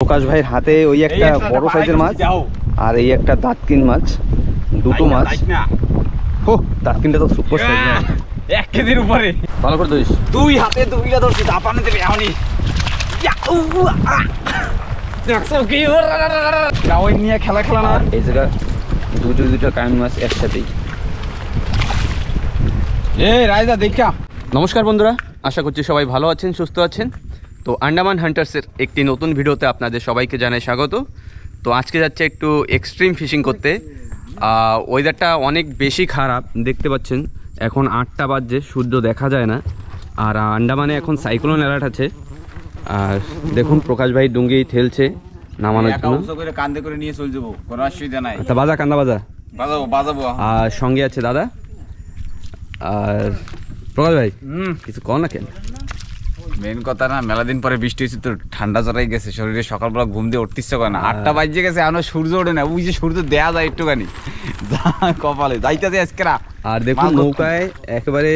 প্রকাশ ভাইয়ের হাতে ওই একটা বড় সাইজের মাছ আর এই একটা দাঁতকিন মাছ, দুটো মাছ। ও দাঁতকিনটা তো সুপার সাইজ, 1 কেজির উপরে। ভালো করে ধরিস। দুই হাতে দুইটা ধরছি, দাপানে দেবে এমনই। ওই নিয়ে খেলা না। এই জায়গা দুটো কান মাছ একসাথেই। রায়দা দেখা। নমস্কার বন্ধুরা, আশা করছি সবাই ভালো আছেন, সুস্থ আছেন। তো আন্ডামান হান্টার্সের একটি নতুন ভিডিওতে আপনাদের সবাইকে জানাই স্বাগত। তো আজকে যাচ্ছে একটু এক্সট্রিম ফিশিং করতে। ওয়েদারটা অনেক বেশি খারাপ, দেখতে পাচ্ছেন এখন 8টা বাজছে, সূর্য দেখা যায় না। আর আন্ডামানে এখন সাইক্লোন অ্যালার্ট আছে। আর দেখুন প্রকাশ ভাই ডুঙ্গি ঠেলছে নামানোর জন্য। কান্দে করে নিয়ে চলে যাবো, কোনো অসুবিধা নাই। তা বাজা কান্দা বাজা বাজাবো। আর সঙ্গে আছে দাদা। আর প্রকাশ ভাই কিছু কর না কেন? মেন কথা না, মেলা দিন পরে বৃষ্টি হয়েছে তো ঠান্ডা জড়াই গেছে শরীরে, সকালবেলা ঘুম দিয়ে উঠতে ইচ্ছে করে না। 8টা বাজে গেছে, এখনো সূর্য ওঠে না। ওই যে সূর্য দেয়া যায় একটুখানি কপালে যাইতেছে আজকেরা। আর দেখুন নৌকায় একেবারে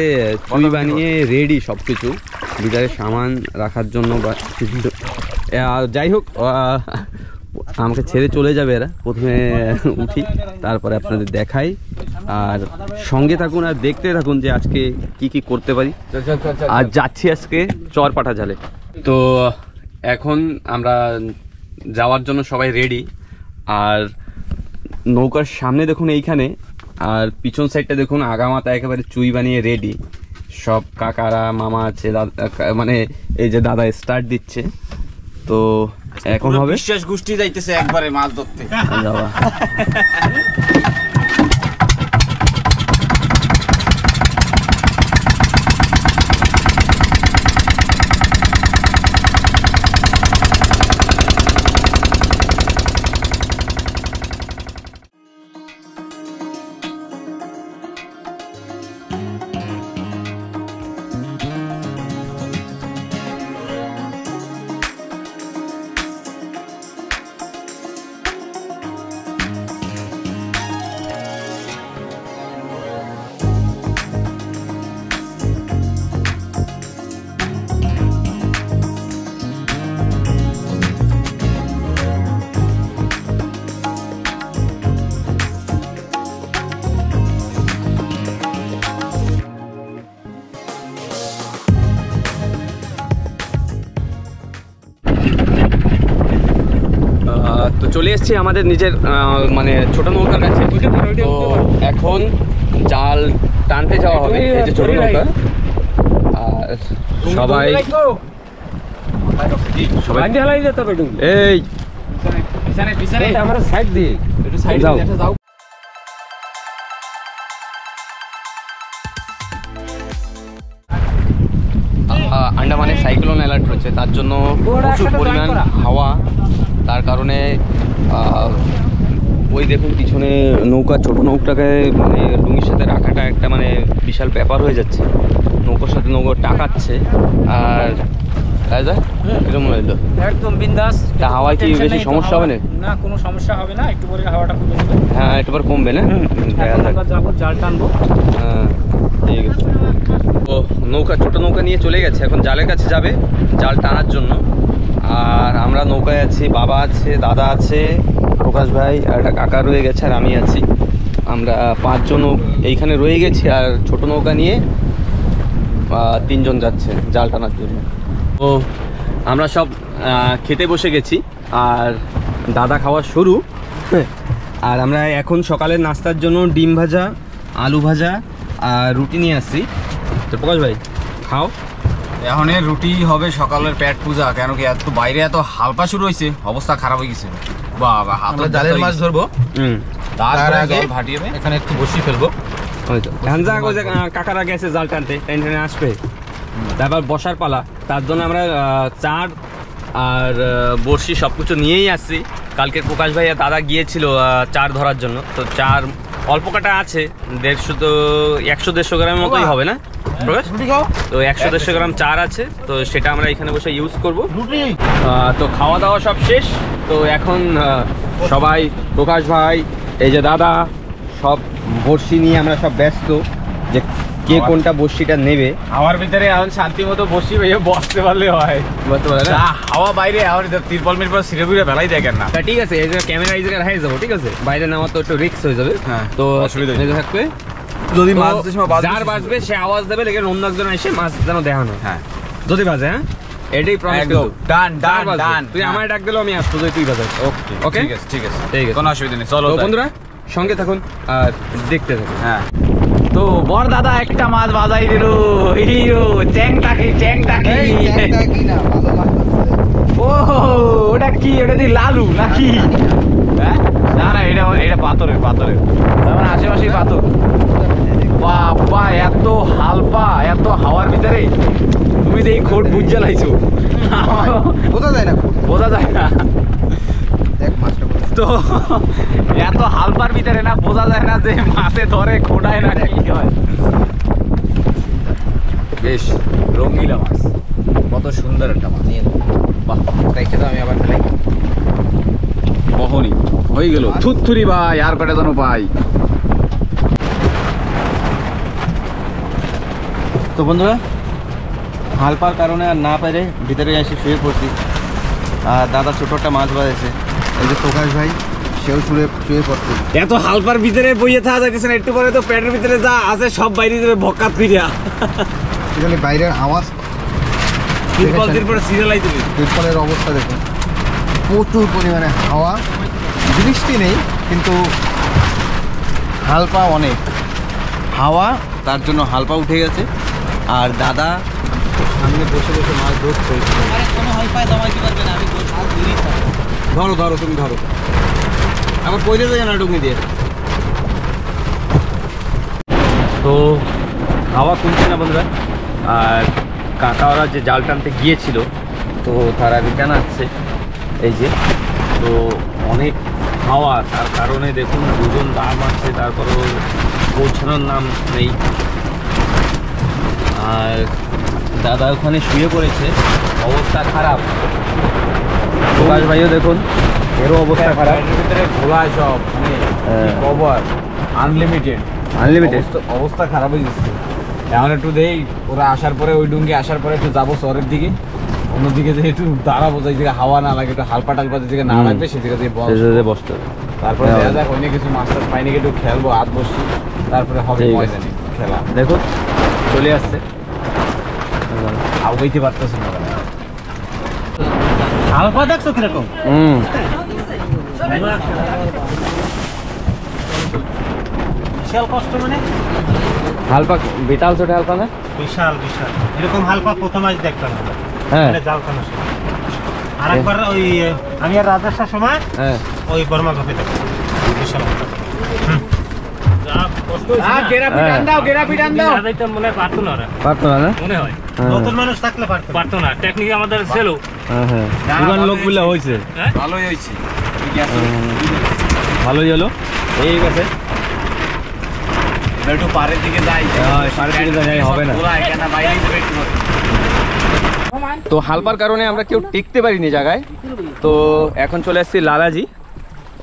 চুই বানিয়ে রেডি সবকিছু, বিদায়ের সামান রাখার জন্য। যাই হোক, আমাকে ছেড়ে চলে যাবে এরা। প্রথমে উঠি, তারপরে আপনাদের দেখাই। আর সঙ্গে থাকুন আর দেখতে থাকুন যে আজকে কি কি করতে পারি। আর যাচ্ছি আজকে চরপাটা জালে। তো এখন আমরা যাওয়ার জন্য সবাই রেডি। আর নৌকার সামনে দেখুন এইখানে, আর পিছন সাইডটা দেখুন আগামাতা একেবারে চুই বানিয়ে রেডি। সব কাকারা মামা আছে, মানে এই যে দাদা স্টার্ট দিচ্ছে। তো এখন হবে বিশ্বাস গোষ্ঠী যাইতেছে একবারে মাছ ধরতে যাওয়া। তো চলে এসেছি আমাদের নিজের মানে ছোট নৌকার কাছে। তো এখন জাল টানতে যাওয়া হবে, এই যে ছোট নৌকা। আর সবাই এই সাইড দিয়ে যাও। আন্ডামানে সাইক্লোন অ্যালার্ট রয়েছে, তার জন্য প্রচুর পরিমাণ হাওয়া। তার কারণে ওই দেখুন পিছনে নৌকা, ছোট নৌকাটাকে মানে ডুঙ্গির সাথে রাখাটা একটা মানে বিশাল ব্যাপার হয়ে যাচ্ছে। নৌকার সাথে নৌকা টাকাচ্ছে। আর কিরকম হইলো একদম বিন্দাস। তা হাওয়ায় কি বেশি সমস্যা হবে না? না, কোনো সমস্যা হবে না, একটু পরে হাওয়াটা কমে যাবে। হ্যাঁ একটু পরে কমবে না? যাবো জাল টানবো। হ্যাঁ ঠিক আছে। ও নৌকা, ছোট নৌকা নিয়ে চলে গেছে, এখন জালের কাছে যাবে জাল টানার জন্য। আর আমরা নৌকায় আছি, বাবা আছে, দাদা আছে, প্রকাশ ভাই আর একটা কাকা রয়ে গেছে, আর আমি আছি। আমরা 5 জন এইখানে রয়ে গেছি। আর ছোট নৌকা নিয়ে 3 জন যাচ্ছে জাল টানার জন্য। তো আমরা সব খেতে বসে গেছি, আর দাদা খাওয়া শুরু। আর আমরা এখন সকালের নাস্তার জন্য ডিম ভাজা, আলু ভাজা আর রুটি নিয়ে আসছি। তো প্রকাশ ভাই খাও। এখন রুটি হবে সকালের পেট পূজা। কেন কি এত বাইরে এত হালকা শুরু হয়েছে, অবস্থা খারাপ হয়ে গেছে। বাবা হাতে জালের মাছ ধরবো, তার আগে এখানে একটু বসি ফেলবো। কাকারা গেছে জাল টানতে, টেনে আসবে, তারপর বসার পালা। তার জন্য আমরা চার আর বড়শি সব কিছু নিয়েই আসছি। কালকের প্রকাশ ভাই আর দাদা গিয়েছিল চার ধরার জন্য। তো চার অল্প কাটা আছে, 150 তো 100-150 গ্রামের মতোই হবে না প্রকাশ? তো 100-150 গ্রাম চার আছে, তো সেটা আমরা এখানে বসে ইউজ করব। তো খাওয়া দাওয়া সব শেষ। তো এখন সবাই, প্রকাশ ভাই, এই যে দাদা, সব বড়শি নিয়ে আমরা সব ব্যস্ত যে কে কোনটা বসিটা নেবে। হাওয়ার ভিতরে এখন শান্তি মতো বসি ভাইয়া, বসতে পারলে হয়, বুঝতে পারলে না? হাওয়া বাইরে আর তিরপল মিরপল সিরে বুড়ে ফেলাই দেখেন না। তা ঠিক আছে, এই যে ক্যামেরা এই জায়গায় রাখাই যাবো, ঠিক আছে? বাইরে নামা তো একটু রিস্ক হয়ে যাবে। হ্যাঁ, তো অসুবিধা এই যে থাকবে, যদি তো মাছ সময় যার বাজবে সে আওয়াজ দেবে, লেকিন অন্য একজন এসে মাছ যেন দেখানো। হ্যাঁ যদি বাজে, হ্যাঁ এটাই প্রমিস একদম করব। ডান ডান যার বাজবে, ডান, তুই আমায় ডাক দিলেও আমি আসবো, যদি তুই বাজাস। ওকে ওকে? ঠিক আছে ঠিক আছে ঠিক আছে। কোনো অসুবিধা নেই, চলো তো তাই। বন্ধুরা সঙ্গে থাকুন আর দেখতে থাকুন। হ্যাঁ, তো বড় দাদা একটা মাছ বাজাই দিল, হিরো চ্যাংটাকি চ্যাংটাকি। ও ওটা কি, ওটা দি লালু নাকি? হ্যাঁ না না, এটা এটা পাথরের পাথরের, তার মানে আশেপাশেই পাথর। বাবা এত হালপা, এত হাওয়ার ভিতরে তুমি তো এই খোট বুঝে লাইছো, বোঝা যায় না, বোঝা যায় না। দেখ মাছটা তো এত হালপার ভিতরে না বোঝা যায় না যে মাছে ধরে খোঁড়ায় না কি হয়। বেশ রঙিলা মাছ, কত সুন্দর একটা মাছ। বাহ, রেখে তো আমি আবার ফেলাই। কখনই হয়ে গেল থুতথুরি ভাই, আর কটা যেন পাই। তো বন্ধুরা হাল পাওয়ার কারণে আর না পেরে ভিতরে এসে শুয়ে পড়ছি। আর দাদা ছোট একটা মাছ বাজাইছে, এই যে প্রকাশ ভাই সেও শুয়ে পড়ছে। এত হালপার ভিতরে বইয়ে থাকা যাইতেছে না, একটু পরে তো পেটের ভিতরে যা আছে সব বাইরে যাবে ভক্কাত ফিরিয়া। সেখানে বাইরের আওয়াজ, তিরপল তিরপল সিরিয়াল আইতে তিরপলের অবস্থা দেখুন, প্রচুর পরিমাণে হাওয়া, বৃষ্টি নেই কিন্তু হালপা অনেক হাওয়া, তার জন্য হালপা উঠে গেছে। আর দাদা সামনে বসে বসে মাছ ধরছে। ধরো ধরো, তুমি ধরো, আবার পয়সা যায় না ডুগনি দিয়ে। তো হাওয়া কমছে না বন্ধুরা, আর কাকাওয়ালা যে জাল টানতে গিয়েছিল তো তারা রিটার্ন আসছে, এই যে। তো অনেক হাওয়া, তার কারণে দেখুন দুজন দাম আছে, তারপরেও পৌঁছানোর নাম নেই। আর দাদা ওখানে শুয়ে পড়েছে, অবস্থা খারাপ। প্রকাশ ভাইও দেখুন, এরও অবস্থা খারাপ। ভিতরে খোলা সব মানে কভার আনলিমিটেড, আনলিমিটেড অবস্থা খারাপ হয়ে যাচ্ছে। এখন একটু দেই, ওরা আসার পরে ওই ডুঙ্গি আসার পরে একটু যাবো শহরের দিকে, অন্যদিকে যে একটু দাঁড়াবো, যাই দিকে হাওয়া না লাগে, একটু হালপা টালপা যেদিকে না লাগবে সেদিকে দিয়ে বসতে হবে। তারপরে দেখা যাক অনেক কিছু মাছ টাছ পাইনি, একটু খেলবো, হাত বসি, তারপরে হবে ঠিক আছে। ময়দানে খেলা। দেখুন চলে আসছে, আগাইতে পারতেছে না। হালকা দেখছো কিরকম? বিশাল কষ্ট, মানে হালপা বিতাল ছোট হালপা না? বিশাল বিশাল এরকম হালকা প্রথম আজ দেখলাম। হ্যাঁ জাল টানা আর একবার ওই আমি আর রাজার সময় হ্যাঁ ওই বর্মা কাপে দেখলাম বিশাল মনে হয় পারতো না ওরা, পারতো না? মনে হয় হ্যাঁ। নতুন মানুষ থাকলে পারতো না। টেকনিক আমাদের ছিল, হ্যাঁ হ্যাঁ, পুরান লোকগুলো হয়েছে, ভালোই হয়েছে, ঠিক আছে। ভালোই হলো। এই গেছে একটু পাড়ের দিকে যাই, পাড়ের দিকে যাই, হবে না। ওরা এখানে বাইরে একটু তো হালপার কারণে আমরা কেউ টিকতে পারিনি জায়গায়। তো এখন চলে আসছি লালাজি,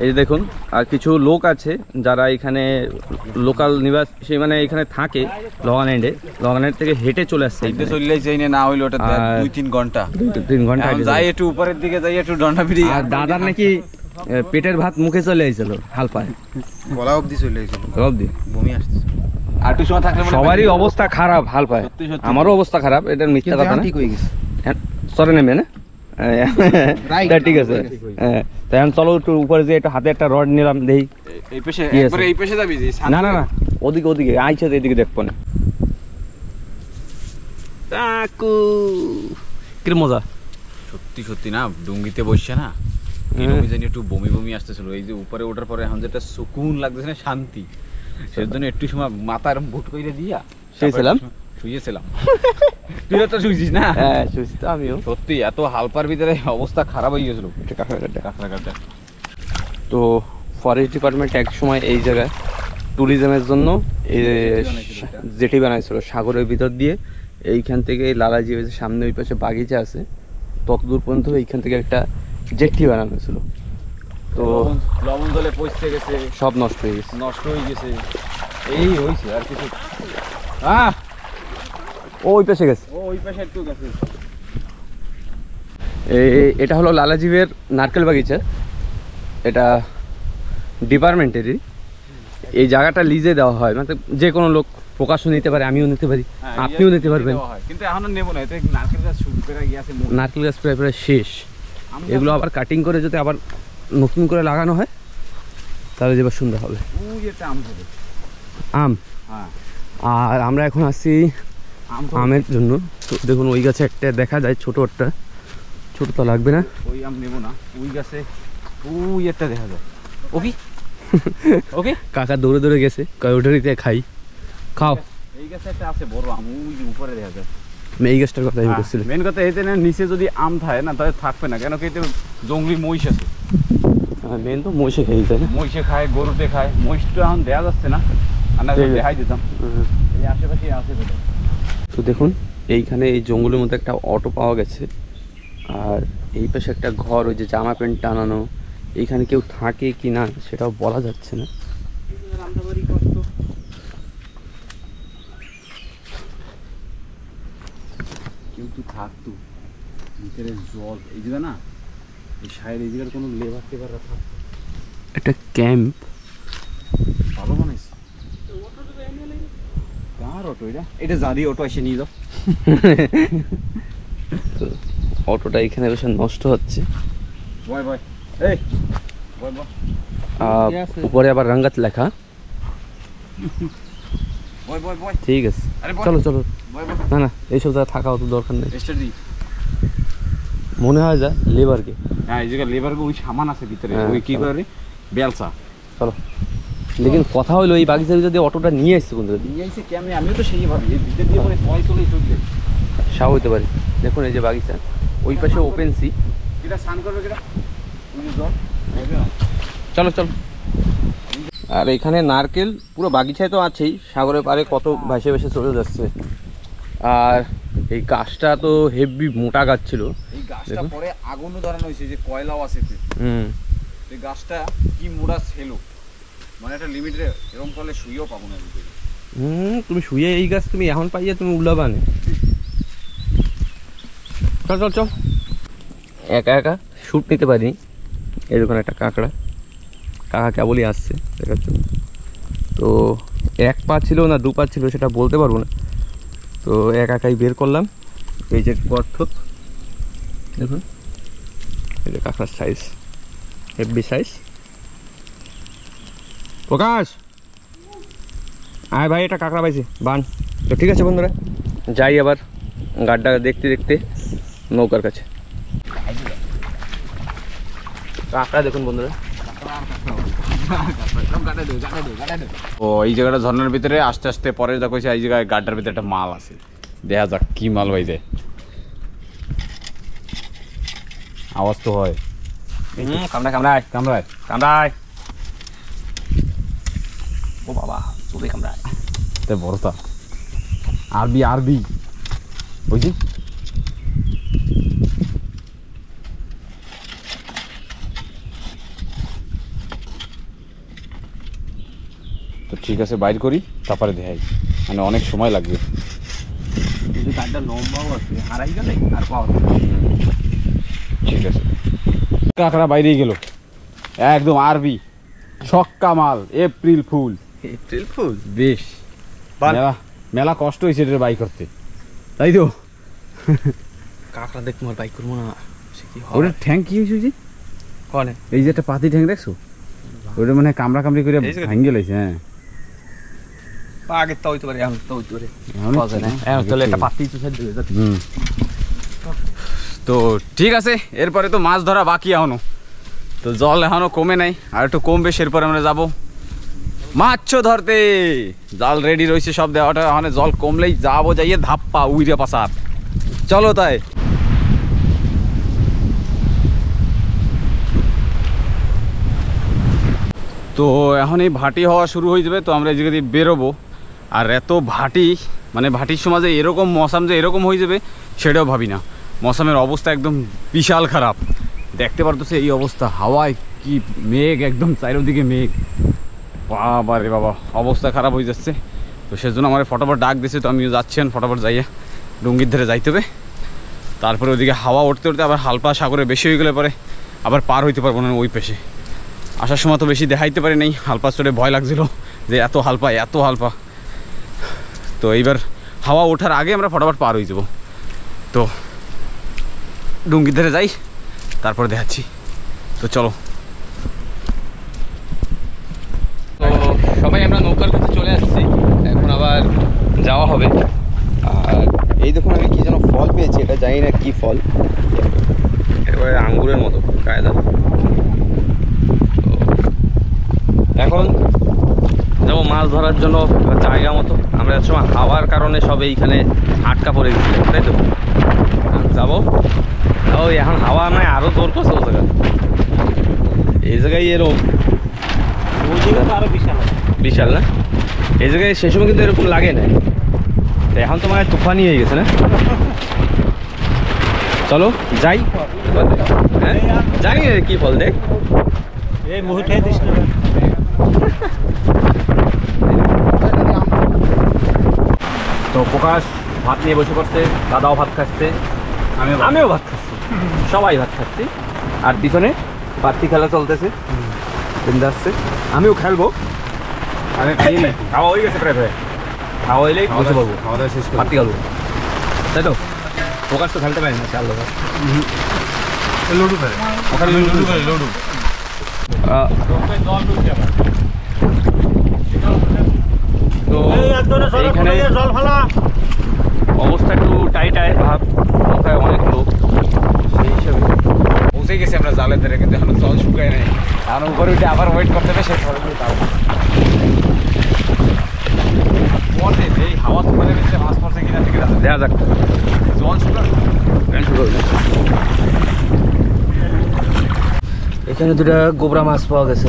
এই যে দেখুন। আর কিছু লোক আছে যারা এখানে লোকাল নিবাসী, মানে এখানে থাকে লগানের থেকে হেঁটে চলে আসছে। চললেই যাই না হইলো ওটা 2-3 ঘন্টা, 3 ঘন্টা এখন যাই একটু উপরের দিকে যাই, একটু ডন্ডা ফিরি। আর দাদার নাকি পেটের ভাত মুখে চলে আইছিল হালপায়, গলা অবধি চলে গেছিল, অবধি বমি আসছে। আর একটু সময় থাকলে সবারই অবস্থা খারাপ হালপায়, সত্যি সত্যি। আমারও অবস্থা খারাপ, এটা মিথ্যা কথা না। ঠিক হয়ে গেছে, সরে নেমে না? Right. তা ঠিক আছে। হ্যাঁ, তো এখন চলো একটু উপরে যে একটা হাতে একটা রড নিলাম, দেখি। এই পেশে কি আছে? একবারে এই পেশে যাবি যে না না না, ওদিকে ওদিকে আইছে, এদিকে দেখবো না। কি মজা সত্যি সত্যি না, ডুঙ্গিতে বসছে না এরকম জানি একটু বমি বমি আসতেছিল। এই যে উপরে ওঠার পরে এখন যেটা সুকুন লাগতেছে না, শান্তি, সেজন্য একটু সময় মাথা এরকম ভুট করে দিয়া শুয়েছিলাম। শুয়েছিলাম। তুই তো শুয়েছিস না? হ্যাঁ শুয়েছি তো আমিও। সত্যি এত হালপার ভিতরে অবস্থা খারাপ হয়ে গেছিল। তো ফরেস্ট ডিপার্টমেন্ট এক সময় এই জায়গায় ট্যুরিজমের জন্য এই জেটি বানাইছিল সাগরের ভিতর দিয়ে। এইখান থেকে লালাজি হয়েছে, সামনে ওই পাশে বাগিচা আছে, তত দূর পর্যন্ত এইখান থেকে একটা জেটি বানানো ছিল। তো লবণ জলে পচতে গেছে, সব নষ্ট হয়ে গেছে। নষ্ট হয়ে গেছে, এই হয়েছে আর কিছু। ওই পাশে গেছে। ওই পাশে একটু গেছে। এটা হলো লালাজীবের নারকেল বাগিচা, এটা ডিপার্টমেন্টেরই। এই জায়গাটা লিজে দেওয়া হয়, মানে যে কোনো লোক প্রকাশও নিতে পারে, আমিও নিতে পারি, আপনিও নিতে পারবেন। কিন্তু এখন নেবো না, এতে নারকেল গাছ শুরু করে গিয়েছে। নারকেল গাছ প্রায় প্রায় শেষ, এগুলো আবার কাটিং করে যদি আবার নতুন করে লাগানো হয় তাহলে যেবার সুন্দর হবে। আম, আর আমরা এখন আসছি আমের জন্য। তো দেখুন ওই গাছে একটা দেখা যায়, ছোট একটা, ছোট তো লাগবে না, ওই আম নেবো না, ওই গাছে ওই একটা দেখা যায়। ওকে ওকে, কাকা দৌড়ে দৌড়ে গেছে, ওটারিতে খাই, খাও। এই গাছে একটা আছে বড় আম, ওই উপরে দেখা যায়। এই গাছটার কথা আমি বলছিলাম। মেন কথা এতে না, নিচে যদি আম থাকে না তাহলে থাকবে না, কেন কি এতে জঙ্গলি মহিষ আছে। মেন তো মহিষে খেয়ে যায় না, মহিষে খায়, গরুতে খায়। মহিষটা এখন দেওয়া যাচ্ছে না, আর না দেখাই দিতাম। এই আশেপাশে আছে কোথাও। তো দেখুন এইখানে এই জঙ্গলের মধ্যে একটা অটো পাওয়া গেছে, আর এই পাশে একটা ঘর, ওই যে জামা প্যান্ট টানানো, এইখানে কেউ থাকে কি না সেটাও বলা যাচ্ছে না। কেউ তো থাকতো ভিতরে, জল এই জায়গা না, এই সাইড এই জায়গার কোনো লেবার টেবাররা থাকতো। একটা ক্যাম্প, ভালো বানাইছে। কার অটো এটা? এটা জারি অটো এসে নিয়ে যাও। তো অটোটা এখানে বসে নষ্ট হচ্ছে। বয় বয়, এই বয় বয়, উপরে আবার রঙ্গাত লেখা। বয় বয় বয়, ঠিক আছে, আরে বয়, চলো চলো। বয় বয়, না না, এইসব জায়গায় থাকা অত দরকার নেই, স্টার্ট দি। মনে হয় যা লেবারকে। হ্যাঁ, এই জায়গা লেবার ওই সামান আছে ভিতরে, হ্যাঁ, ওই কি করে বেলসা। চলো। লেকিন কথা হলো এই বাগিচা যদি অটোটা নিয়ে এসছে কোন দিকে, নিয়ে আইছে কেমনে? আমিও তো সেই ভাবি, এই ভিতর দিয়ে মানে সবাই চলে চলবে। সাও হইতে পারে। দেখুন এই যে বাগিচা, ওই পাশে ওপেন সি। এটা স্নান করবে কিনা? ওই যে জল হবে না। চলো চলো। আর এখানে নারকেল পুরো বাগিচায় তো আছেই, সাগরের পাড়ে কত ভাসে ভাসে চলে যাচ্ছে। আর এই গাছটা তো হেভি মোটা গাছ ছিল। এই গাছটা দেখুন। পরে আগুনও ধরানো হয়েছে, যে কয়লাও আছে এতে। এই গাছটা কি মোড়া ছিল, মানে একটা লিমিটে এরকম করলে শুয়েও পাবো না ভিতরে। তুমি শুয়ে এই গাছ তুমি এখন পাইয়া তুমি উল্লাবানে। চল চল চল। একা একা শ্যুট নিতে পারিনি। এই দোকানে একটা কাঁকড়া, কাকা কেবলই আসছে দেখার জন্য। তো এক পা ছিল না দু পা ছিল সেটা বলতে পারবো না, তো একা একাই বের করলাম। এই যে গর্ত দেখুন, এই যে কাঁকড়ার সাইজ, হেভি সাইজ। প্রকাশ আয় ভাই, এটা কাঁকড়া পাইছি বান। তো ঠিক আছে বন্ধুরা, যাই আবার গাড্ডা দেখতে দেখতে নৌকার কাছে। কাঁকড়া দেখুন বন্ধুরা, ও এই জায়গাটা ঝর্ণার ভিতরে আস্তে আস্তে পরে যা কইছে, এই জায়গায় গাড্ডার ভিতরে একটা মাল আছে, দেখা যাক কি মাল পাইছে। আওয়াজ তো হয়। কামড়ায় কামড়ায় কামড়ায় কামড়ায়, ও বাবা চলে কামড়ায়। তে বড়টা আরবি আরবি বুঝি। তো ঠিক আছে, বাইর করি তারপরে দেখাই, মানে অনেক সময় লাগবে। যদি গাড্ডা লম্বাও আছে হারাই গেলে আর পাওয়া ঠিক আছে, কাঁকড়া বাইরেই গেল একদম আরবি ছক্কা মাল, এপ্রিল ফুল। এপ্রিল ফুল বেশ মেলা মেলা কষ্ট হয়েছে এটা বাই করতে, তাই তো। কাঁকড়া দেখ তোমার বাইক করবো না, সে কি হয় ওটা ঠ্যাং কি হয়েছে? কনে এই যে একটা পাতি ঠ্যাং দেখছো, ওটা মানে কামড়া কামড়ি করে ভাঙ্গে লাইছে। হ্যাঁ, আগে তো হইতে পারে, এখন তো হইতে পারে। তাহলে একটা পাতি চুষে দিবে। তো ঠিক আছে, এরপরে তো মাছ ধরা বাকি এখনো, তো জল এখনো কমে নাই, আর একটু কমবে, এরপরে আমরা যাবো মাছ ধরতে। জাল রেডি রয়েছে সব, দেওয়াটা ওখানে জল কমলেই যাবো, যাইয়ে ধাপ্পা উইরে পাসার। চলো তাই। তো এখন এই ভাটি হওয়া শুরু হয়ে যাবে, তো আমরা এই জায়গা দিয়ে বেরোবো। আর এত ভাটি, মানে ভাটির সময় যে এরকম মৌসাম যে এরকম হয়ে যাবে সেটাও ভাবি না। মৌসামের অবস্থা একদম বিশাল খারাপ, দেখতে পারতেছে এই অবস্থা, হাওয়ায় কি মেঘ, একদম চারিদিকে মেঘ। বাবা রে বাবা, অবস্থা খারাপ হয়ে যাচ্ছে। তো সেজন্য আমার ফটাফট ডাক দিছে, তো আমিও যাচ্ছেন ফটাফট যাইয়া ডুঙ্গির ধারে যাইতে হবে। তারপরে ওইদিকে হাওয়া উঠতে উঠতে আবার হালপা সাগরে বেশি হয়ে গেলে পরে আবার পার হইতে পারবো না ওই পেশে। আসার সময় তো বেশি দেখাইতে পারি নাই, হালপা চড়ে ভয় লাগছিল যে এত হালপা। তো এইবার হাওয়া ওঠার আগে আমরা ফটাফট পার হয়ে যাবো। তো ডুঙ্গির ধারে যাই, তারপরে দেখাচ্ছি। তো চলো। তো সবাই আমরা নৌকার কাছে চলে আসছি, এখন আবার যাওয়া হবে। আর এই দেখুন আমি কি যেন ফল পেয়েছি, এটা জানি না কি ফল, একেবারে আঙ্গুরের মতো কায়দা। এখন যাবো মাছ ধরার জন্য জায়গা মতো। আমরা এক সময় হাওয়ার কারণে সব এইখানে আটকা পড়ে গেছিলাম, তাই তো যাবো। ওই এখন হাওয়া নয় আরও জোর করছে ও জায়গা, এই জায়গায় এরকম আরো বিশাল বিশাল না, এই জায়গায় সে সময় কিন্তু এরকম লাগে না, এখন তো মানে তুফানি হয়ে গেছে না। চলো যাই, হ্যাঁ জানি না কি ফল দেখ। এই মুহূর্তে দিস না। তো প্রকাশ ভাত নিয়ে বসে পড়ছে, দাদাও ভাত খাচ্ছে, আমিও ভাত খাচ্ছি, সবাই ভাত খাচ্ছি। আর পিছনে বাতি খেলা চলতেছে, বিন্দা আসছে, আমিও খেলবো। আমি খাইনি, খাওয়া হয়ে গেছে প্রায় প্রায়। খাওয়া হইলেই বসে পড়বো, খাওয়া দাওয়া শেষ বাতি খেলবো, তাই তো। প্রকাশ তো খেলতে পারি না, চাল লোক লুডু খেলে ওখানে লুডু তো এইখানে জল ফেলা অবস্থা একটু টাইট ভাব, নৌকায় অনেক লোক, সেই হিসাবে পৌঁছে গেছি আমরা জালের ধারে, কিন্তু এখনো জল শুকায় নাই। এখন উপরে উঠে আবার ওয়েট করতে হবে, শেষ হবে তাও পড়ছে। এই হাওয়া তুফানের ভিতরে মাছ পড়ছে কিনা ঠিক আছে, দেখা যাক। জল শুকায়। এখানে দুটা গোবরা মাছ পাওয়া গেছে,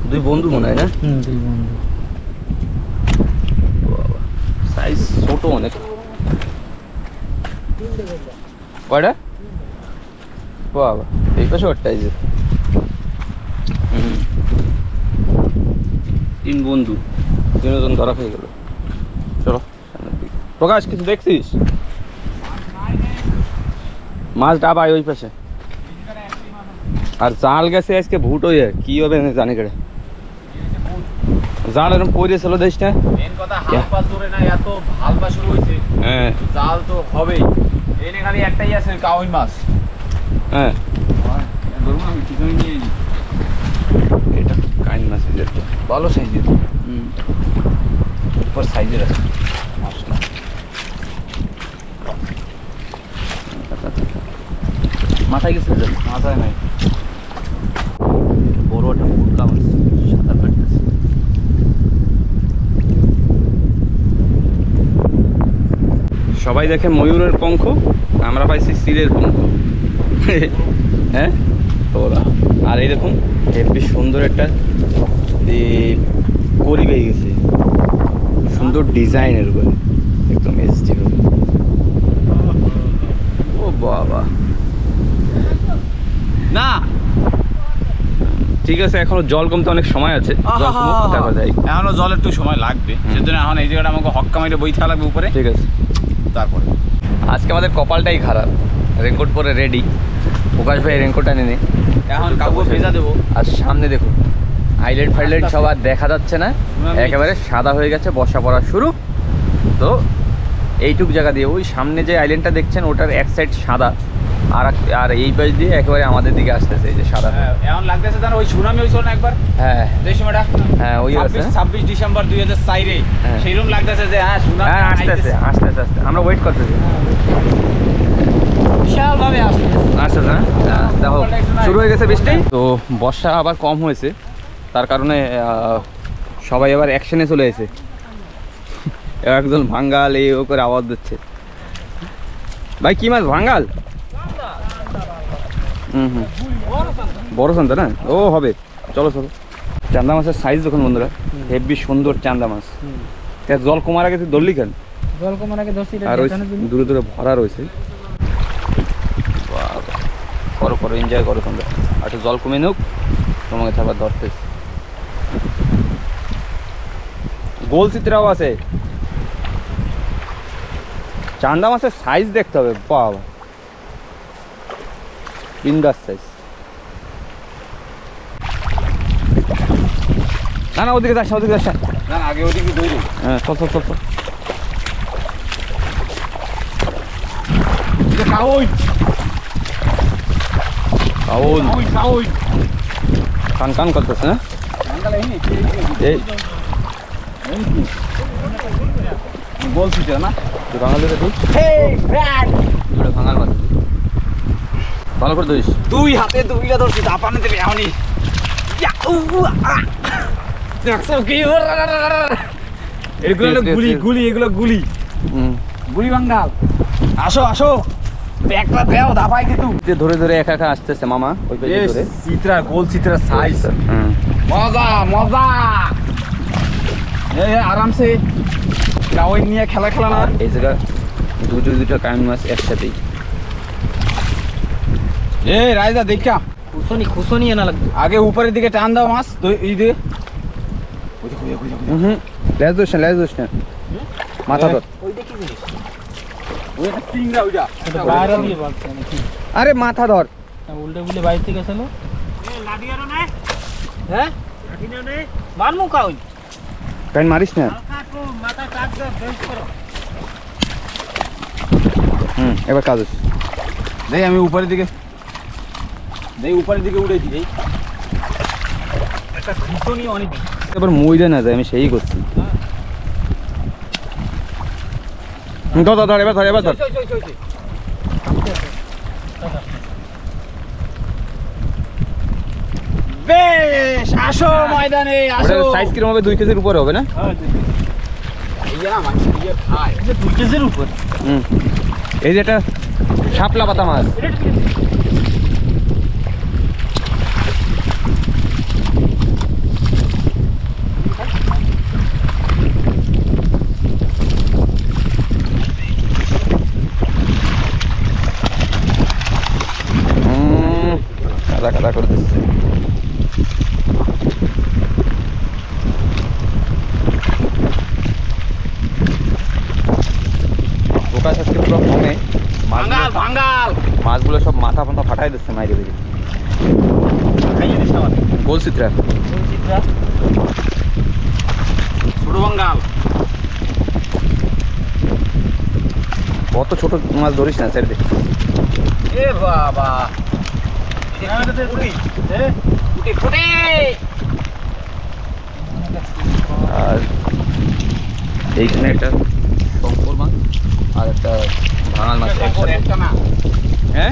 দুই বন্ধু মনে হয় না, সাইজ ছোট অনেক। কয়টা বাবা, এই পাশে ওরটাই যে তিন বন্ধু, তিনজন ধরা খেয়ে গেল। চলো সামনের দিকে। প্রকাশ কিছু দেখছিস? মাছ ডাবায় ওই পাশে, আর জাল গেছে আজকে ভুট হয়ে, কি হবে জানি কেড়ে জাল এরকম পড়েছিল দেশ না। মেন কথা হালপা জোরে না, এত হালপা শুরু হয়েছে, হ্যাঁ জাল তো হবেই। এনে খালি একটাই আছে কাউই মাছ। হ্যাঁ, ধরুন আমি কিছু নিয়ে নিই, এটা কাইন মাছ তো ভালো সাইজের, উপর সাইজের আছে মাছটা। মাথায় গেছে মাথায় নাই। বড় একটা মুরগা মাছ সাঁতার কাটতেছে। সবাই দেখে ময়ূরের পঙ্খ, আমরা পাইছি সিলের পঙ্খ। হ্যাঁ ওরা, আর এই দেখুন বেশ সুন্দর একটা করি পেয়ে গেছে, সুন্দর ডিজাইনের করে একদম এসডি। ও বাবা, না ঠিক আছে, এখনো জল কমতে অনেক সময় আছে, জল কমুক, তারপর যাই। এখনো জল একটু সময় লাগবে, সেজন্য এখন এই জায়গাটা আমাকে হক্কা মাইরে বই থাকা লাগবে উপরে, ঠিক আছে। তারপরে আজকে আমাদের কপালটাই খারাপ, রেনকোট পরে রেডি, প্রকাশ ভাই রেনকোট আনে নে, এখন কাউকে ভেজা দেবো। আর সামনে দেখুন আইল্যান্ড ফাইল্যান্ড সব আর দেখা যাচ্ছে না, একেবারে সাদা হয়ে গেছে, বর্ষা পড়া শুরু। তো এইটুক জায়গা দিয়ে ওই সামনে যে আইল্যান্ডটা দেখছেন ওটার এক সাইড সাদা, আর এই পাশ দিয়ে একেবারে আমাদের দিকে আসতেছে এই যে সাদা। এখন লাগতেছে জানো ওই সুনামি হয়েছিল না একবার, হ্যাঁ যে সময়টা, হ্যাঁ ওই আছে, 26 ডিসেম্বর 2004-এ হ্যাঁ। সেইরকম লাগতেছে যে হ্যাঁ সুনামি হ্যাঁ আসতেছে আসতেছে আসতে, আমরা ওয়েট করতেছি, বিশালভাবে আসছে। আসতেছে না, দেখো শুরু হয়ে গেছে বৃষ্টি। তো বর্ষা আবার কম হয়েছে, তার কারণে সবাই আবার অ্যাকশনে চলে এসেছে। একজন ভাঙ্গাল এই ও করে আওয়াজ দিচ্ছে। ভাই কি মাছ? ভাঙ্গাল? হুম, বড় চান্দা না, ও হবে। চলো চলো, চান্দা মাছের সাইজ দেখুন বন্ধুরা, হেভি সুন্দর চান্দা মাছ। জল কমার আগে তুই ধরলি কেন? জল কমার আগে ধরছি, আর ওই দূরে দূরে ভরা রয়েছে। করো করো, এনজয় করো তোমরা, আর একটু জল কমে নোক, তোমাকে তারপর ধরতেছি। গোল চিত্রাও আছে। চান্দা মাছের সাইজ দেখতে হবে, বাবা বিন্দাস সাইজ। না না ওদিকে যাস না, ওদিকে যাস না। না আগে ওদিকে দৌড়ি। হ্যাঁ চল চল চল চল। কাউই কাউল কাউই কান কান করতেছে না এই বলছি তো না তুই বাঙালি রে তুই দুটো ভাঙাল মাছ ভালো করে ধরিস। দুই হাতে দুইটা ধরছি দাপানে দেবে এমনি এগুলো হলো গুলি গুলি, এগুলো গুলি গুলি বাঙ্গাল। আসো আসো একটা দেও দাপাই কিন্তু ধরে ধরে একা একা আসতেছে মামা ওই পেজে ধরে। চিত্রা গোল চিত্রা সাইজ হুম মজা মজা। আরামসে কাউই নিয়ে খেলা খেলা না। এই জায়গা দুটো কায়ন মাছ একসাথেই। রাইজা দেখা খুশনি না লাগবে। আগে উপরের দিকে টান দাও মাছ এই দিকে। হুম লেজ দোষ না, লেজ দোষ না, মাথা ধর। ওই দেখি জিনিস ওই একটা চিংড়া ওইটা বাইরে দিয়ে বাঁধছে নাকি? আরে মাথা ধর। উল্টে বুলে বাইরে থেকে গেছিল। লাডিয়ারও নাই। হ্যাঁ লাডিয়ারও নাই। মারমু কাউই। কাইন মারিস না। কাকু মাথা কাট দে বেঞ্চ করো। এবার কাজ হচ্ছে। দেই আমি উপরের দিকে উড়ে দিই। একটা খুশনি অনেক। এবার মইদা না যায়, আমি সেই করছি। ধর ধর ধর, এবার ধর এবার ধর। বেশ আসো ময়দানে আসো। সাইজ কিরকম হবে? 2 কেজির উপরে হবে না? ইয়া মাছ দিয়ে খায় 2 কেজির উপর। এই যে এটা শাপলা পাতা মাছ। কাদা কাদা করে দিচ্ছে। পোকা আজকে পুরো কমে। ভাঙ্গাল ভাঙ্গাল মাছগুলো সব মাথা ফাথা ফাটাই দিচ্ছে মাইরে বেরিয়ে। খাইয়ে দিস না গোল চিত্রা ছোট ভাঙ্গাল। কত ছোট মাছ ধরিস না স্যার। এ বাবা ফুটি ফুটি। আর এইখানে একটা শঙ্কর মাছ আর একটা ভাঙাল মাছ একসাথে। একটা না হ্যাঁ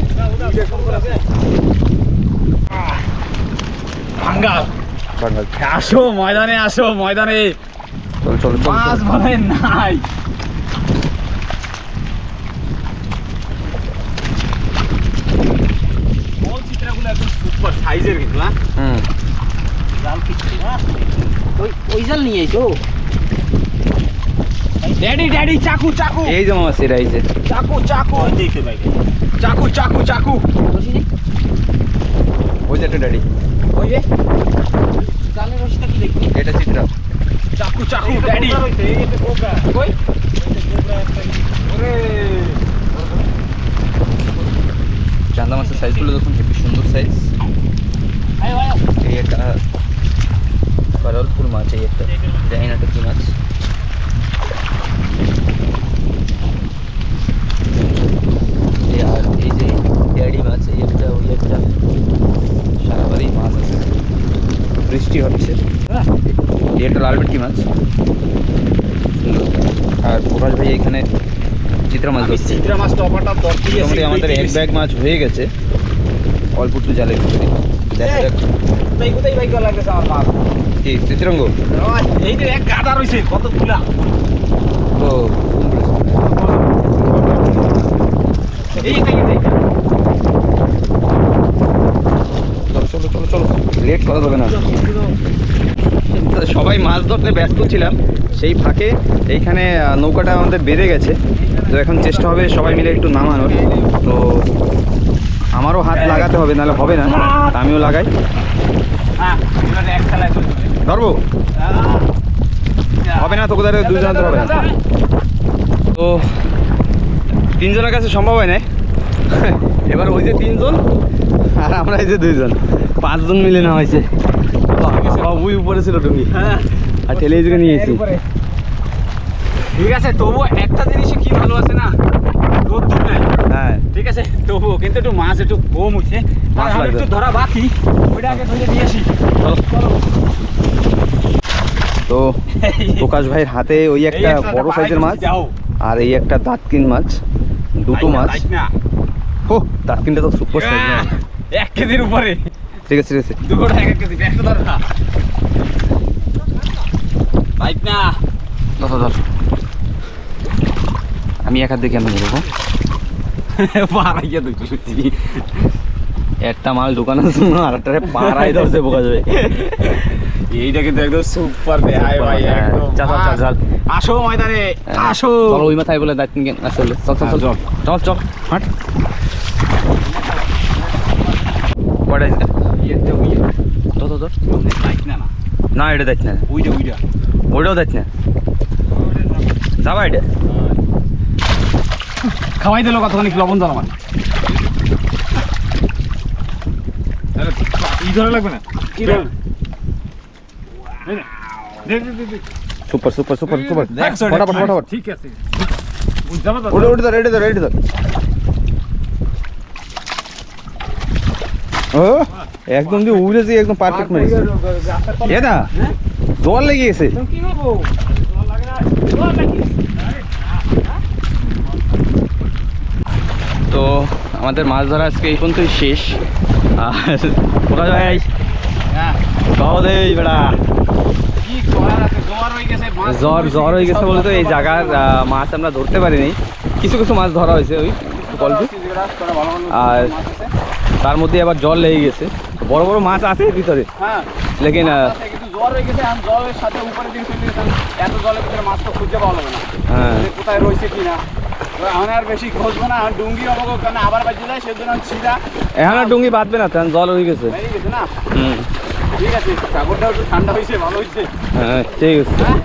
ভাঙ্গাল। ভাঙাল। আসো ময়দানে আসো ময়দানে। চল চল চল মাছ মানে নাই। গোল চিত্রাগুলো একদম সুপার সাইজের কিন্তু না। জাল কিচ্ছু না। ওই জাল নিয়ে আইছো। ড্যাডি ড্যাডি চাকু চাকু এই যে মাছ এরা এই যে চাকু চাকু ওই দেখে ভাই। চাকু চাকু চাকু। ওই যে একটা ড্যাডি। ওই যে জালের রসটা কি দেখি? এটা চিত্রা। চাকু চাকু ড্যাডি। এই একটা কোবরা। কই কোবরা একটা। ওরে চান্দা মাছের সাইজগুলো দেখুন, হেবি সুন্দর সাইজ। আয় আয়। এই একটা করলপুর মাছ, এই একটা জানি না এটা কি মাছ। আর এই যে ড্যাডি মাছ, এই একটা ওই একটা, সারাবারই মাছ আছে। বৃষ্টি হচ্ছে। এই একটা লাল ভেটকি মাছ সুন্দর। আর প্রকাশ ভাই এখানে চিত্রা মাছ ধরছে। চিত্রা মাছ টপাটা দরকারি আছে। মোটামুটি আমাদের 1 ব্যাগ মাছ হয়ে গেছে অল্প একটু জালের ভিতরে। দেখা যাক তাই কোথায় ভাই গলা লাগছে আমার মাছ। কি চিত্রাঙ্গ। এই যে এক গাদা রইছে কত তুলা। ও এই খাইয়ে দেই। চলো চলো চলো চলো, লেট করা যাবে না। সবাই মাছ ধরতে ব্যস্ত ছিলাম, সেই ফাঁকে এইখানে নৌকাটা আমাদের বেড়ে গেছে। তো এখন চেষ্টা হবে সবাই মিলে একটু নামানোর। তো আমারও হাত লাগাতে হবে, নাহলে হবে না। আমিও লাগাই। হ্যাঁ এবারে এক খেলায় চলবে। ধরবো হবে না, তোকে ধরে 2 জন ধরে হবে না। তো 3 জনের কাছে সম্ভব হয় না। এবার ওই যে 3 জন আর আমরা এই যে 2 জন, 5 জন মিলে না হয়েছে। ওই উপরে ছিল তুমি, আর ঠেলে এই জায়গায় নিয়ে এসেছি। ঠিক আছে, তবু একটা জিনিসই কি ভালো আছে না, রোদ্দুর নাই। হ্যাঁ ঠিক আছে, তবু কিন্তু একটু মাছ একটু কম হচ্ছে, মাছ লাগবে। একটু ধরা বাকি, ওইটা আগে ধরে দিয়ে আসি। তো প্রকাশ ভাইয়ের হাতে ওই একটা বড় সাইজের মাছ আর এই একটা দাঁতকিন মাছ, দুটো মাছ। ও দাঁতকিনটা তো সুপার সাইজ না, 1 কেজির উপরে। ঠিক আছে ঠিক আছে। দুটোটা 1 কেজি, একটা ধর না। পাইপ না। ধর আমি এক হাত দেখে আমি ধরবো। পাড়াইয়া দুটো। একটা মাল ঢুকানোর জন্য আর একটা পাড়াই ধরছে প্রকাশ ভাই। এইটা কিন্তু একদম সুপার দেখায় ভাই, একদম। চল চল চল আসো ময়দানে, আসো। চলো ওই মাথায় বলে দাঁতকিন আসলে। চল চল চল চল চল হাঁট। কয়টা আছে? ধর ধর ধর। পাইপ না না, না এটা দেখ না, ওইটা ওইটাও দেখ না, যাবা এটা। খাওয়াই দিল কতক্ষণ লবণ জল আমার। ই ধরে লাগবে না, কি ধরে? সুপার সুপার সুপার সুপার, ফটাফট ফটাফট। ঠিক আছে, ওটা ওটা ধর, এটা ধর, এটা ধর। ও একদম দিয়ে উড়েছি, একদম পারফেক্ট মেরেছি। এটা জল লেগে গেছে। কি করবো? তো আমাদের মাছ ধরা আজকে এই পর্যন্তই শেষ। আর প্রকাশ ভাই খাওয়া দেই বেড়া, কি করার আছে, জ্বর হয়ে গেছে, মাছ জ্বর হয়ে গেছে বলে তো এই জায়গার মাছ আমরা ধরতে পারিনি। কিছু কিছু মাছ ধরা হয়েছে ওই গল্প, আর তার মধ্যে আবার জল লেগে গেছে। বড় বড় মাছ আছে ভিতরে, হ্যাঁ লেকিন কিন্তু জ্বর হয়ে গেছে। আর জলের সাথে উপরে দিকে চলে গেছে, এত জলের ভিতরে মাছ তো খুঁজে পাওয়া যাবে না, হ্যাঁ যে কোথায় রয়েছে কিনা। এখন আর বেশি খুঁজবো না, ডুঙ্গি অবক কারণ আবার বাজে যায়, সেজন্য সিধা এখন আর ডুঙ্গি বাঁধবে না, তখন জল হয়ে গেছে। বেরিয়ে গেছে না। হুম ঠিক আছে, সাগরটাও একটু ঠান্ডা হয়েছে, ভালো হয়েছে। হ্যাঁ ঠিক আছে। হ্যাঁ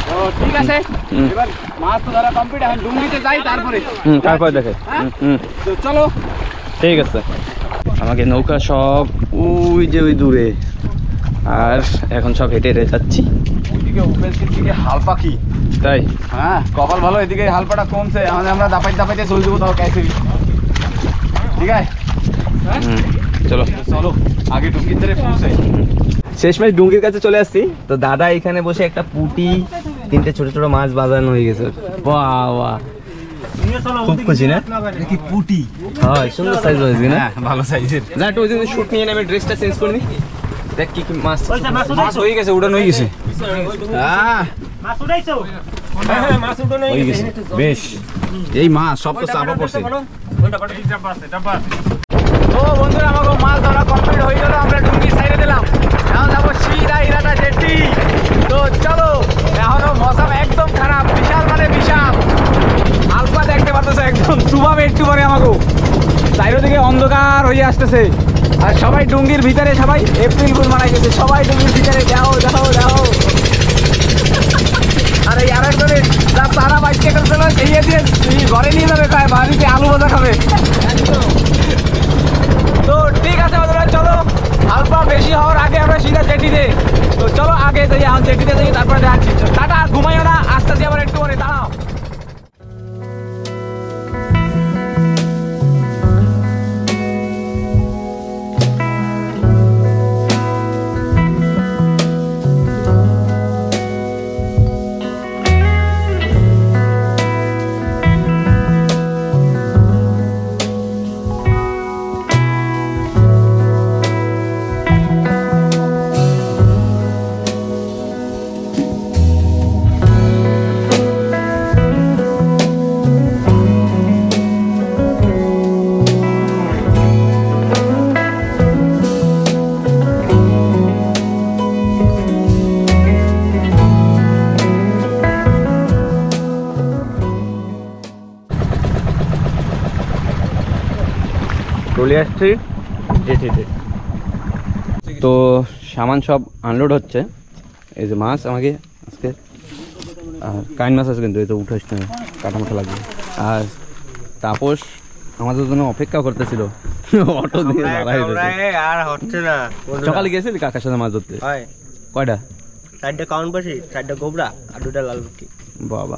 তো ঠিক আছে, হুম। এবার মাছ তো ধরা কমপ্লিট, এখন ডুঙ্গিতে যাই তারপরে। তারপরে দেখে। হ্যাঁ হুম তো চলো। ঠিক আছে। আমাকে নৌকা সব ওই যে ওই দূরে, আর এখন সব হেঁটে হেঁটে যাচ্ছি। ওইদিকে উপেন্সির দিকে হাল পাখি, তাই হ্যাঁ কপাল ভালো, এদিকে হালপাটা কমছে, আমাদের আমরা দাপাইতে চলে যাবো, তাও ক্যাসে। ঠিক আছে, হুম চলো চলো আগে ডুঙ্গির ধারে পৌঁছে। শেষমেশ ডুঙ্গির কাছে চলে আসছি। তো দাদা এখানে বসে একটা পুঁটি, 3টে ছোট ছোট মাছ বাজানো হয়ে গেছে। বাহ বাহ, খুব খুশি না? কি পুটি, হ্যাঁ সুন্দর সাইজ হয়েছে না? ভালো সাইজের। যা একটু ওই জন্য শুট নিয়ে নেমে ড্রেসটা চেঞ্জ করে নি। দেখ কি কি মাছ। মাছ হয়ে গেছে, উড়ান হয়ে গেছে। হ্যাঁ হয়ে গেছে বেশ। এই মাছ সব তো চাপা পড়ছে। ও বন্ধুরা, আমাকে মাছ ধরা কমপ্লিট হয়ে গেল, আমরা ডুঙ্গি সাইডে দিলাম। এখন যাবো সিধা ইরাটা জেটি। তো চলো, এখনো মৌসুম একদম খারাপ, বিশাল মানে বিশাল। আলফা দেখতে পাচ্ছ একদম চুবাবে একটু পরে আমাকে। চারিদিকে অন্ধকার হয়ে আসতেছে, আর সবাই ডুঙ্গির ভিতরে, সবাই এপ্রিল ফুল মারা গেছে, সবাই ডুঙ্গির ভিতরে। যাও যাও যাও। আর এই আরেকজনে যা তারা বাইকে করছিল, সেই দিয়ে ঘরে নিয়ে যাবে, খায় বাড়িতে আলু ভাজা খাবে। তো ঠিক আছে বন্ধুরা, চলো আলফা বেশি হওয়ার আগে আমরা সিধা জেটিতে। তো চলো আগে যাই, এখন জেটিতে যাই, তারপরে দেখাচ্ছি। টাটা, ঘুমাইও না, আস্তে আস্তে আবার একটু পরে দাঁড়াও। চলে আসছি জেটিতে। তো সামান সব আনলোড হচ্ছে। এই যে মাছ আমাকে আজকে আর কাইন মাছ আছে কিন্তু এই তো উঠাস না, কাটা মাথা লাগবে। আর তাপস আমাদের জন্য অপেক্ষা করতেছিল অটো দিয়ে দাঁড়াই আর হচ্ছে না। সকালে গেছিলি কাকার সাথে মাছ ধরতে? হয় কয়টা? 4টা কাউন্ট পাশি, 4টা গোবরা আর 2টা লাল রুটি। বাবা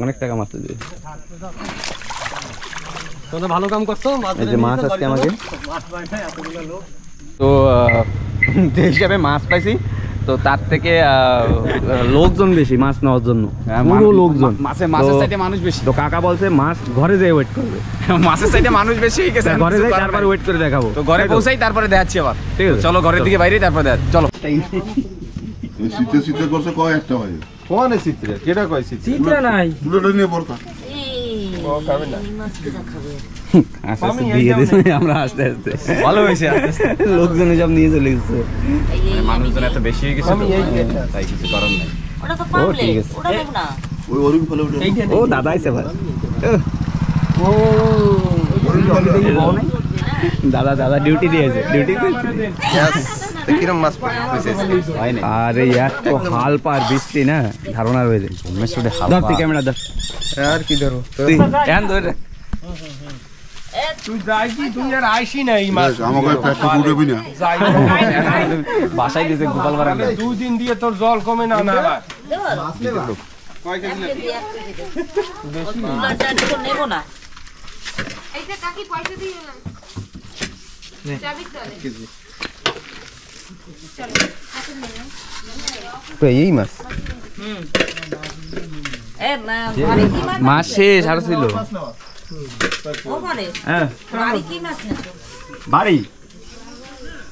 অনেক টাকা মাছ দিয়ে। তোমরা ভালো কাম করছো। এই যে মাছ আজকে আমাকে তো যে হিসাবে মাছ পাইছি, তো তার থেকে লোকজন বেশি মাছ নেওয়ার জন্য, পুরো লোকজন। মাছের সাইডে মানুষ বেশি, তো কাকা বলছে মাছ ঘরে যেয়ে ওয়েট করবে। মাছের সাইডে মানুষ বেশি হয়ে গেছে, ঘরে যাই তারপরে ওয়েট করে দেখাবো। তো ঘরে পৌঁছাই তারপরে দেখাচ্ছি আবার। ঠিক আছে চলো ঘরের দিকে বাইরে তারপরে দেখ। চলো। শীতে শীতে করছে কয় একটা ভাই কোনে চিত্রে কেটা কয় চিত্রে চিত্রা নাই। পুরোটা নিয়ে পড়তা আস্তে আস্তে দিয়ে দিয়েছে, আমরা আস্তে আস্তে ভালো হয়েছে। লোকজন সব নিয়ে চলে গেছে। মানুষজন এত বেশি হয়ে গেছে তাই কিছু করার নাই। ওটা তো ও পাবলিক, ঠিক আছে। ওটা দেব না। ওই অরুণ ফলে উঠে ও দাদা আইছে ভাই। দাদা দাদা ডিউটি দিয়েছে, ডিউটি কিরম মাছ পাইছে? আরে এত হালপা আর বৃষ্টি না, ধারণা রয়েছে। ধর তুই ক্যামেরা ধর, আর কি ধরো তুই হ্যাঁ ধর। তুই যাই কি তুই আর আইসি না এই মাছ। আমাকে পেটটা উঠবি না বাসায় দিয়েছে গোপাল বাড়া। 2 দিন দিয়ে তোর জল কমে না না। কয় কেজি নেব? বেশি নেব না। এইটা কাকি পয়সা দিয়ে গেলাম। চাবি চলে চলো এখন নিলাম। তো এই মাছ ঘরে কি মাছ? মাছ শেষ আর ছিল। ও ঘরে হ্যাঁ বাড়ি কি মাছ নেছো? বাড়ি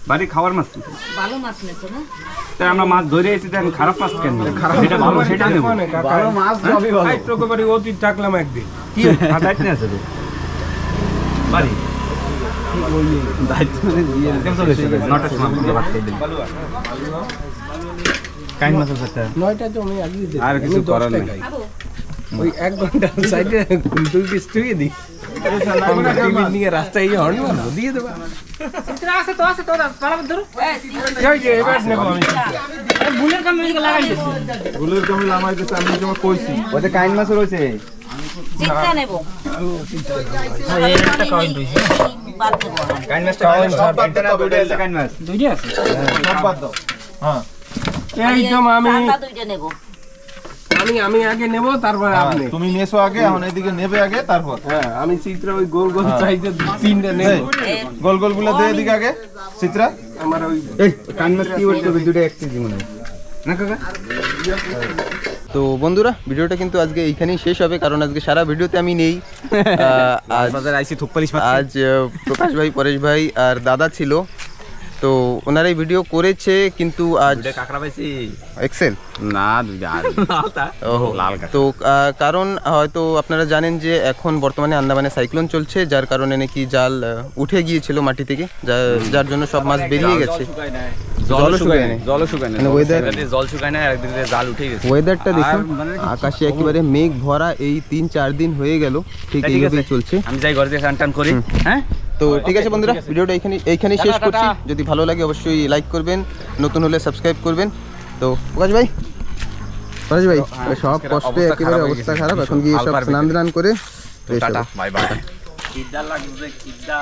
বাড়ি খাওয়ার মাছ। ভালো মাছ নেছো না? তাই আমরা মাছ ধরে এসেছি, তাই খারাপ মাছ কেন? যেটা ভালো সেটা নেব। ভালো মাছ সবই ভালো। এই তোকে বাড়ি অতীত থাকলাম একদিন। কি দায়িত্ব আছে তো বাড়ি দায়িত্ব দিয়ে নটার সময় ভাত খেয়ে দিন। কাইন মাছ আছে 9টা তো আমি আগে দিই। আর কিছু করার নেই। ওই 1 ঘন্টা সাইডে কুলটুল পিস তুই দি। আমরা টিভি নিয়ে রাস্তায় গিয়ে হর্ন মারবো, দিয়ে দেবা। চিত্রা আছে তো পালাব ধরো। এই যে এবার নেব আমি। বুলের কামে লাগাই দিছি। গুলোর কমে লামাই দিতে আমি তোমার কইছি। ওতে কাইন মাছ রয়েছে। চিত্রা নেব। এই একটা কয়েন দিছি। বাদ দেব। কাইন মাছটা সব বাদ দেনা দুইটা আছে কাইন মাছ। দুইটা আছে। সব বাদ দাও। হ্যাঁ একদম আমি চারটা দুইটা নেব। আমি আগে নেব তারপর আপনি। তুমি নেছো আগে, এখন এদিকে নেবে আগে তারপর। হ্যাঁ আমি চিত্রা ওই গোল গোল চাইতে 3টা নেব। গোল গোল গুলো দে এদিকে আগে চিত্রা। আমার ওই এই কাইন মাছ কি বলতে হবে? দুইটা এক কেজি মনে হয় না কাকা? তো বন্ধুরা ভিডিওটা কিন্তু আজকে এইখানেই শেষ হবে, কারণ আজকে সারা ভিডিওতে আমি নেই। বাজারে আইছি থুপ্পালিশ আজ প্রকাশ ভাই, পরেশ ভাই আর দাদা ছিল, তো ওনারাই ভিডিও করেছে, কিন্তু আজ কাঁকড়া পাইছি এক্সেল না দুইটা লাল কাঁকড়া। তো কারণ হয়তো আপনারা জানেন যে এখন বর্তমানে আন্দামানে সাইক্লোন চলছে, যার কারণে নাকি জাল উঠে গিয়েছিল মাটি থেকে, যার জন্য সব মাছ বেরিয়ে গেছে। জল শুকায় না, জল শুকায় না, মানে weather- জল শুকায় না, একদিন জাল উঠে গেছে। ওয়েদারটা দেখুন, আকাশে একেবারে মেঘ ভরা, এই 3-4 দিন হয়ে গেল ঠিক ঠিক এইভাবেই আছে। চলছে। আমি যাই ঘরে দিয়ে টান টান করি। হ্যাঁ তো ঠিক আছে বন্ধুরা, ভিডিওটা এইখানেই শেষ করছি। যদি ভালো লাগে অবশ্যই লাইক করবেন, নতুন হলে সাবস্ক্রাইব করবেন। তো পরেশ ভাই সব কষ্টে একেবারে অবস্থা খারাপ, এখন গিয়ে সব স্নান করে টাটা বাই বাই। কিডা লাগবে কিডা।